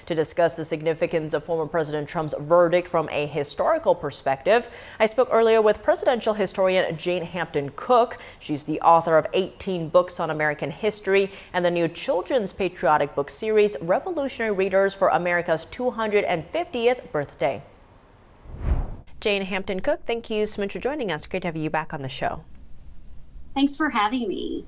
To discuss the significance of former President Trump's verdict from a historical perspective, I spoke earlier with presidential historian Jane Hampton-Cook. She's the author of 18 books on American history and the new children's patriotic book series, Revolutionary Readers for America's 250th birthday. Jane Hampton-Cook, thank you so much for joining us. Great to have you back on the show. Thanks for having me.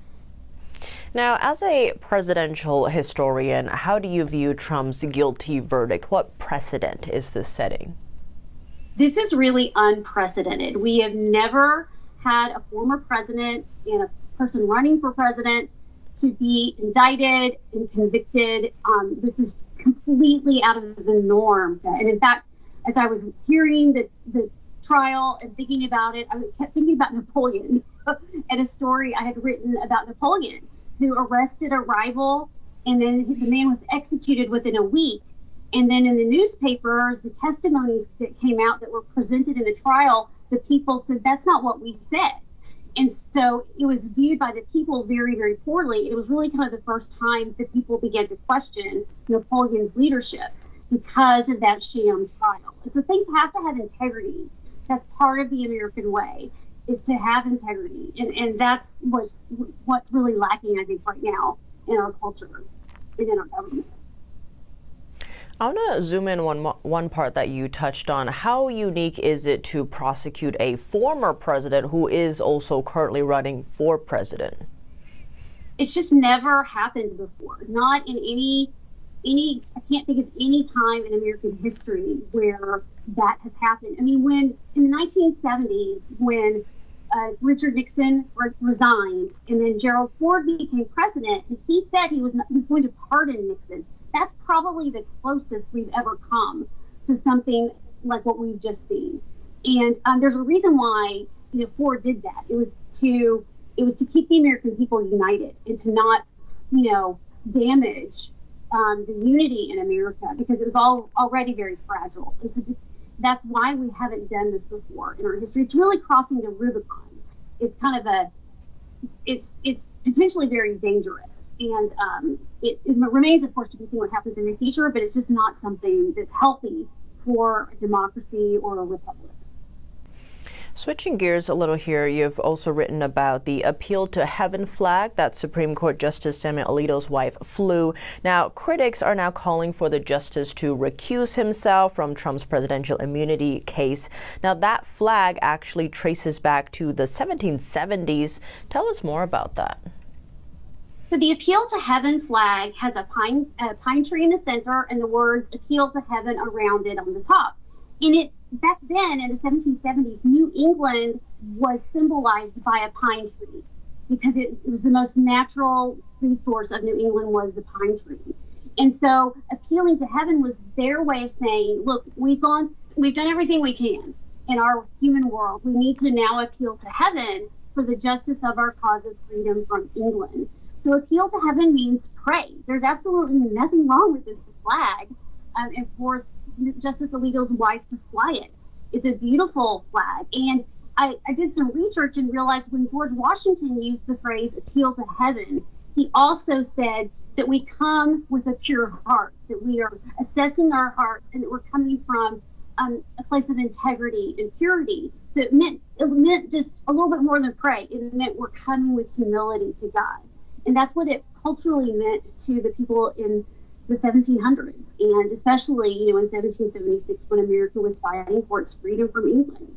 Now, as a presidential historian, how do you view Trump's guilty verdict? What precedent is this setting? This is really unprecedented. We have never had a former president and a person running for president to be indicted and convicted. This is completely out of the norm. And in fact, as I was hearing the trial and thinking about it, I kept thinking about Napoleon and a story I had written about Napoleon, who arrested a rival, and then the man was executed within a week. And then in the newspapers, the testimonies that came out that were presented in the trial, the people said, that's not what we said. And so it was viewed by the people very, very poorly. It was really kind of the first time that people began to question Napoleon's leadership because of that sham trial. And so things have to have integrity. That's part of the American way, is to have integrity. And that's what's really lacking, I think, right now in our culture and in our government. I want to zoom in one part that you touched on. How unique is it to prosecute a former president who is also currently running for president? It's just never happened before. Not in any, I can't think of any time in American history where that has happened. I mean, when in the 1970s, when Richard Nixon resigned and then Gerald Ford became president, and he said he was going to pardon Nixon. That's probably the closest we've ever come to something like what we've just seen. And there's a reason why Ford did that. It was to keep the American people united and to not damage the unity in America, because it was already very fragile. And so that's why we haven't done this before in our history. It's really crossing the Rubicon. It's kind of it's potentially very dangerous. And it remains, of course, to be seen what happens in the future, but it's just not something that's healthy for a democracy or a republic. Switching gears a little here, you've also written about the appeal to heaven flag that Supreme Court Justice Samuel Alito's wife flew. Now, critics are now calling for the justice to recuse himself from Trump's presidential immunity case. Now, that flag actually traces back to the 1770s. Tell us more about that. So the appeal to heaven flag has a pine tree in the center and the words "appeal to heaven" around it on the top. And back then in the 1770s, New England was symbolized by a pine tree because it was the most natural resource of New England was the pine tree. And so appealing to heaven was their way of saying, look, we've done everything we can in our human world. We need to now appeal to heaven for the justice of our cause of freedom from England. So appeal to heaven means pray. There's absolutely nothing wrong with this flag. And force Justice Alito's wife to fly it. It's a beautiful flag. And I did some research and realized when George Washington used the phrase appeal to heaven, he also said that we come with a pure heart, that we are assessing our hearts and that we're coming from a place of integrity and purity. So it meant just a little bit more than pray. It meant we're coming with humility to God. And that's what it culturally meant to the people in the 1700s, and especially in 1776 when America was fighting for its freedom from England.